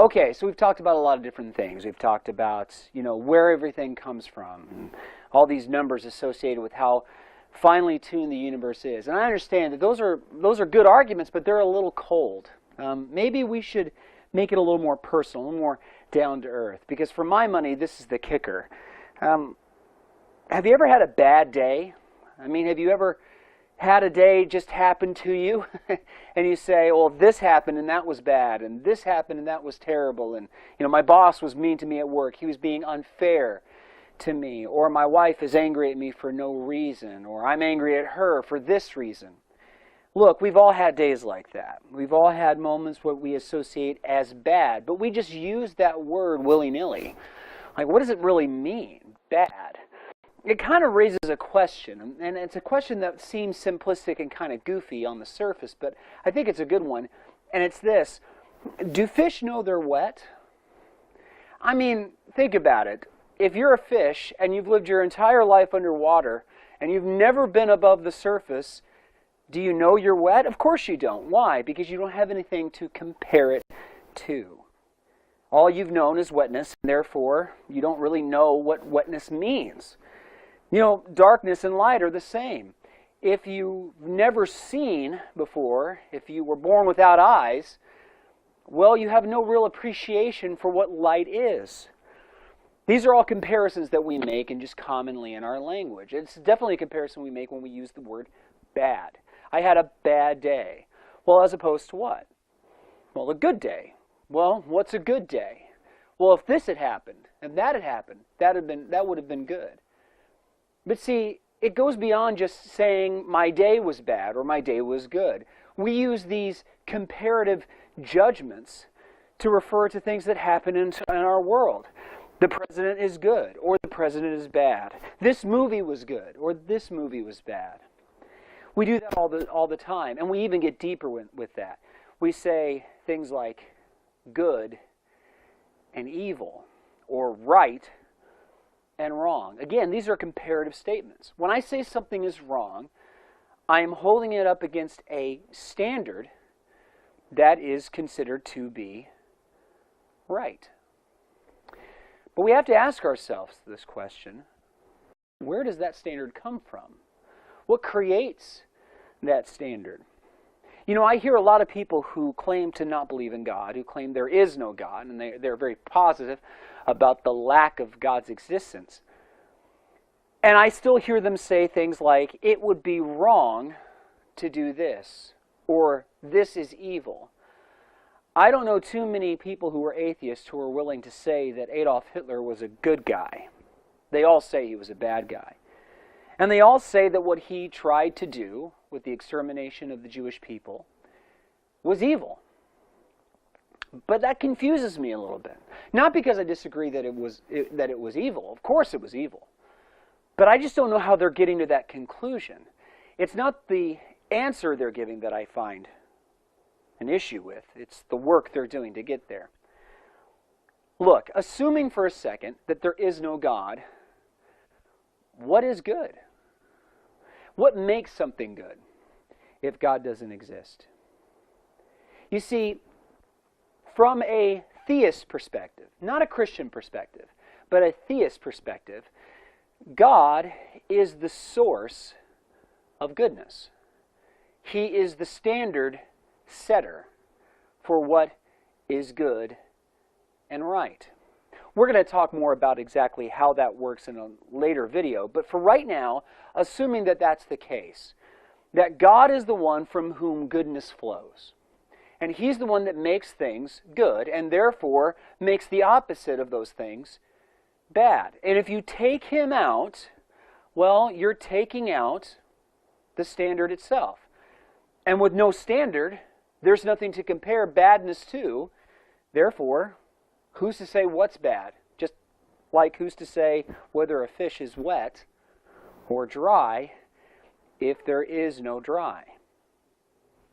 Okay, so we've talked about a lot of different things. We've talked about, where everything comes from, and all these numbers associated with how finely tuned the universe is. And I understand that those are good arguments, but they're a little cold. Maybe we should make it a little more personal, a little more down to earth. Because for my money, this is the kicker. Have you ever had a bad day? I mean, have you ever had a day just happen to you? And you say, well, this happened and that was bad, and this happened and that was terrible, and my boss was mean to me at work. He was being unfair to me, or my wife is angry at me for no reason, or I'm angry at her for this reason. Look, we've all had days like that. We've all had moments what we associate as bad, but we just use that word willy-nilly. Like, what does it really mean, bad? It kind of raises a question, and it's a question that seems simplistic and kind of goofy on the surface, but I think it's a good one, and it's this. Do fish know they're wet? I mean, think about it. If you're a fish and you've lived your entire life underwater and you've never been above the surface, do you know you're wet? Of course you don't. Why? Because you don't have anything to compare it to. All you've known is wetness, and therefore you don't really know what wetness means. Darkness and light are the same. If you've never seen before, if you were born without eyes, well, you have no real appreciation for what light is. These are all comparisons that we make and just commonly in our language. It's definitely a comparison we make when we use the word bad. I had a bad day. Well, as opposed to what? Well, a good day. Well, what's a good day? Well, if this had happened, and that had happened, that would have been good. But see, it goes beyond just saying my day was bad or my day was good. We use these comparative judgments to refer to things that happen in our world. The president is good, or the president is bad. This movie was good, or this movie was bad. We do that all the time, and we even get deeper with that. We say things like good and evil, or right and wrong. Again, these are comparative statements. When I say something is wrong, I am holding it up against a standard that is considered to be right. But we have to ask ourselves this question: where does that standard come from? What creates that standard? I hear a lot of people who claim to not believe in God, who claim there is no God, and they're very positive about the lack of God's existence. And I still hear them say things like, it would be wrong to do this, or this is evil. I don't know too many people who are atheists who are willing to say that Adolf Hitler was a good guy. They all say he was a bad guy. And they all say that what he tried to do with the extermination of the Jewish people was evil. But that confuses me a little bit. Not because I disagree that it was evil. Of course it was evil. But I just don't know how they're getting to that conclusion. It's not the answer they're giving that I find an issue with. It's the work they're doing to get there. Look, assuming for a second that there is no God, what is good? What makes something good if God doesn't exist? You see, from a theist perspective, not a Christian perspective, but a theist perspective, God is the source of goodness. He is the standard setter for what is good and right. We're going to talk more about exactly how that works in a later video, but for right now, assuming that that's the case, that God is the one from whom goodness flows, and He's the one that makes things good, and therefore makes the opposite of those things bad. And if you take Him out, well, you're taking out the standard itself. And with no standard, there's nothing to compare badness to. Therefore, who's to say what's bad? Just like who's to say whether a fish is wet or dry if there is no dry?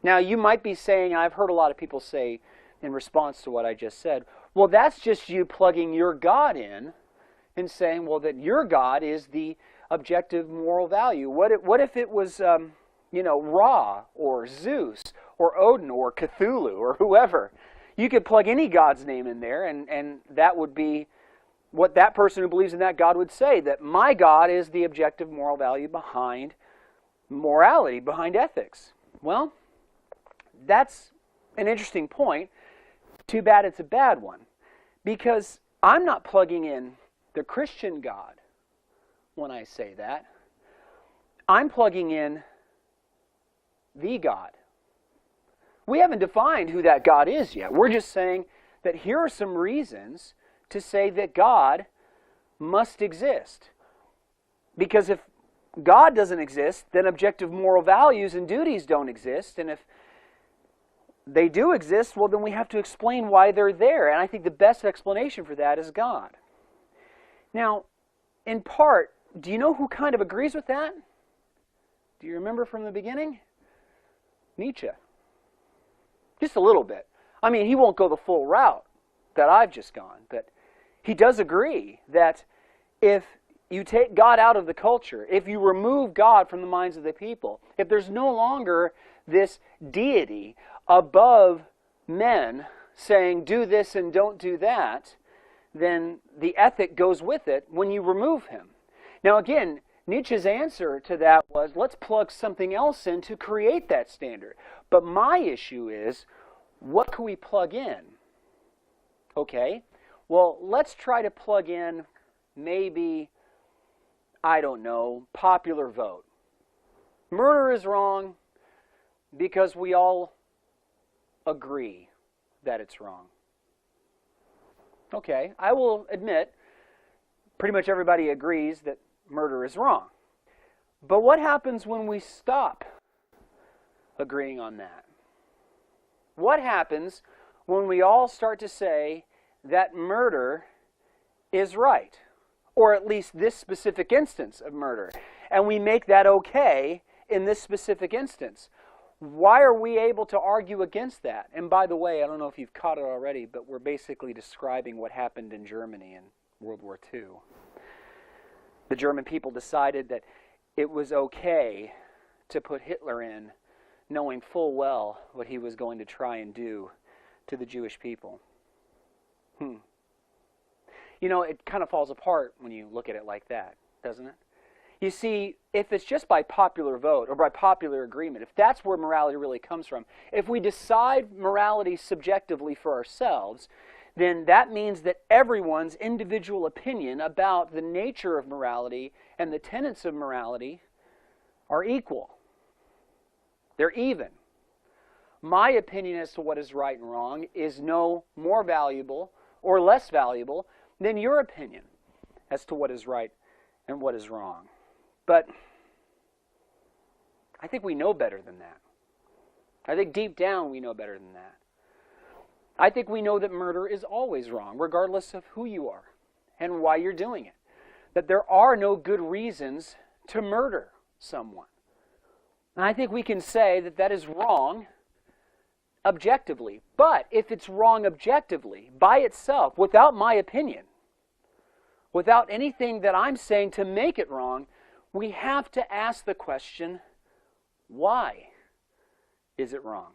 Now, you might be saying, I've heard a lot of people say in response to what I just said, well, that's just you plugging your God in and saying, well, that your God is the objective moral value. What if it was, Ra or Zeus or Odin or Cthulhu or whoever? You could plug any God's name in there, and that would be what that person who believes in that God would say, that my God is the objective moral value behind morality, behind ethics. Well, that's an interesting point. Too bad it's a bad one. Because I'm not plugging in the Christian God when I say that. I'm plugging in the God. We haven't defined who that God is yet. We're just saying that here are some reasons to say that God must exist. Because if God doesn't exist, then objective moral values and duties don't exist. And if they do exist, well, then we have to explain why they're there. And I think the best explanation for that is God. Now, in part, do you know who kind of agrees with that? Do you remember from the beginning? Nietzsche. Just a little bit. I mean, he won't go the full route that I've just gone, but he does agree that if you take God out of the culture, if you remove God from the minds of the people, if there's no longer this deity above men saying do this and don't do that, then the ethic goes with it when you remove him. Now again, Nietzsche's answer to that was, let's plug something else in to create that standard. But my issue is, what can we plug in? Okay, well, let's try to plug in maybe, I don't know, popular vote. Murder is wrong because we all agree that it's wrong. Okay, I will admit, pretty much everybody agrees that murder is wrong. But what happens when we stop agreeing on that? What happens when we all start to say that murder is right? Or at least this specific instance of murder. And we make that okay in this specific instance. Why are we able to argue against that? And by the way, I don't know if you've caught it already, but we're basically describing what happened in Germany in World War II. The German people decided that it was okay to put Hitler in, knowing full well what he was going to try and do to the Jewish people. You know, it kind of falls apart when you look at it like that, doesn't it? You see, if it's just by popular vote or by popular agreement, if that's where morality really comes from, if we decide morality subjectively for ourselves, then that means that everyone's individual opinion about the nature of morality and the tenets of morality are equal. They're even. My opinion as to what is right and wrong is no more valuable or less valuable than your opinion as to what is right and what is wrong. But I think we know better than that. I think deep down we know better than that. I think we know that murder is always wrong, regardless of who you are and why you're doing it. That there are no good reasons to murder someone. And I think we can say that that is wrong objectively. But if it's wrong objectively, by itself, without my opinion, without anything that I'm saying to make it wrong, we have to ask the question, why is it wrong?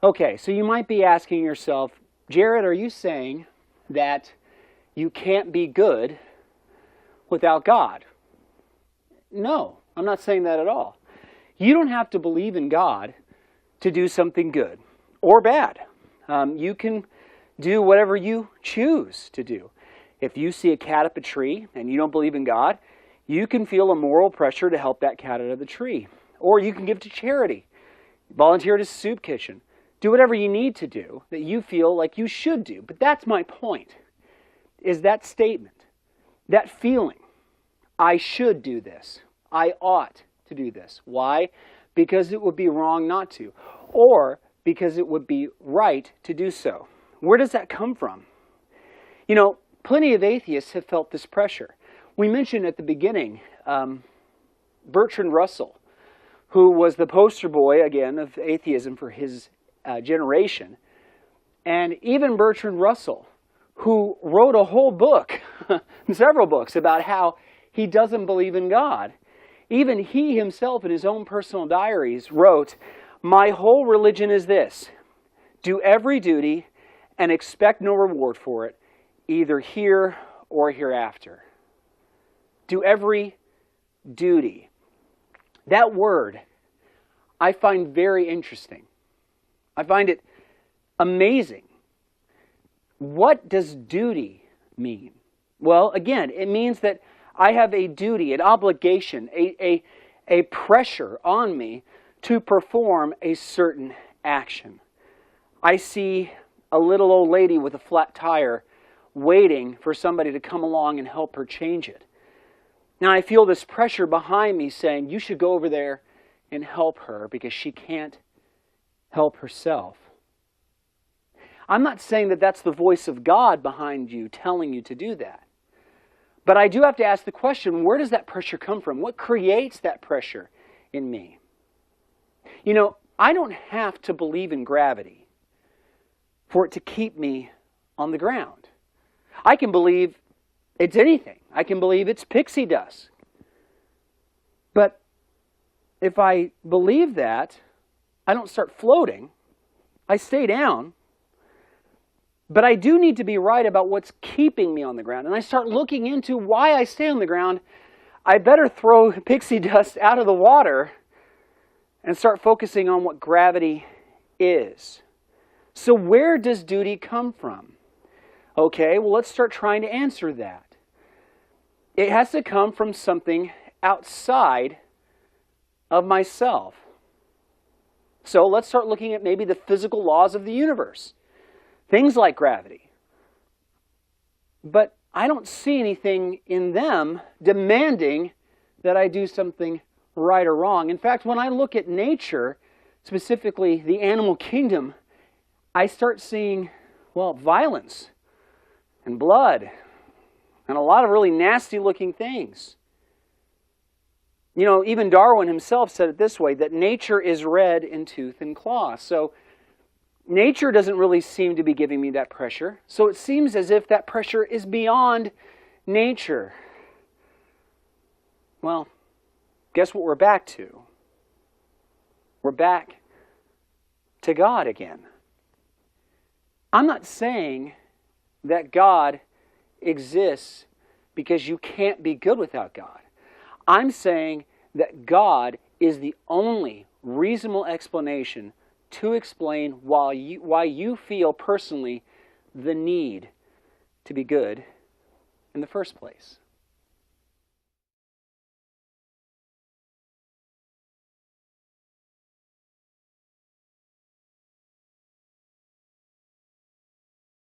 Okay, so you might be asking yourself, Jared, are you saying that you can't be good without God? No, I'm not saying that at all. You don't have to believe in God to do something good or bad. You can do whatever you choose to do. If you see a cat up a tree and you don't believe in God, you can feel a moral pressure to help that cat out of the tree. Or you can give to charity, volunteer at a soup kitchen. Do whatever you need to do that you feel like you should do. But that's my point, is that statement, that feeling. I should do this. I ought to do this. Why? Because it would be wrong not to. Or because it would be right to do so. Where does that come from? You know, plenty of atheists have felt this pressure. We mentioned at the beginning Bertrand Russell, who was the poster boy, again, of atheism for his generation. And even Bertrand Russell, who wrote a whole book, several books, about how he doesn't believe in God. Even he himself in his own personal diaries wrote, "My whole religion is this, Do every duty and expect no reward for it, either here or hereafter. Do every duty. That word I find very interesting. I find it amazing. What does duty mean? Well, again, it means that I have a duty, an obligation, a pressure on me to perform a certain action. I see a little old lady with a flat tire waiting for somebody to come along and help her change it. Now I feel this pressure behind me saying, you should go over there and help her because she can't help herself. I'm not saying that that's the voice of God behind you telling you to do that. But I do have to ask the question, where does that pressure come from? What creates that pressure in me? You know, I don't have to believe in gravity for it to keep me on the ground. I can believe it's anything. I can believe it's pixie dust. But if I believe that, I don't start floating. I stay down. But I do need to be right about what's keeping me on the ground. And I start looking into why I stay on the ground. I better throw pixie dust out of the water and start focusing on what gravity is. So where does duty come from? Okay, well, let's start trying to answer that. It has to come from something outside of myself. So let's start looking at maybe the physical laws of the universe. Things like gravity. But I don't see anything in them demanding that I do something right or wrong. In fact, when I look at nature, specifically the animal kingdom, I start seeing, well, violence and blood and a lot of really nasty looking things. You know, even Darwin himself said it this way, that nature is red in tooth and claw. So nature doesn't really seem to be giving me that pressure. So it seems as if that pressure is beyond nature. Well, guess what we're back to? We're back to God again. I'm not saying that God exists because you can't be good without God. I'm saying that God is the only reasonable explanation to explain why you feel personally the need to be good in the first place.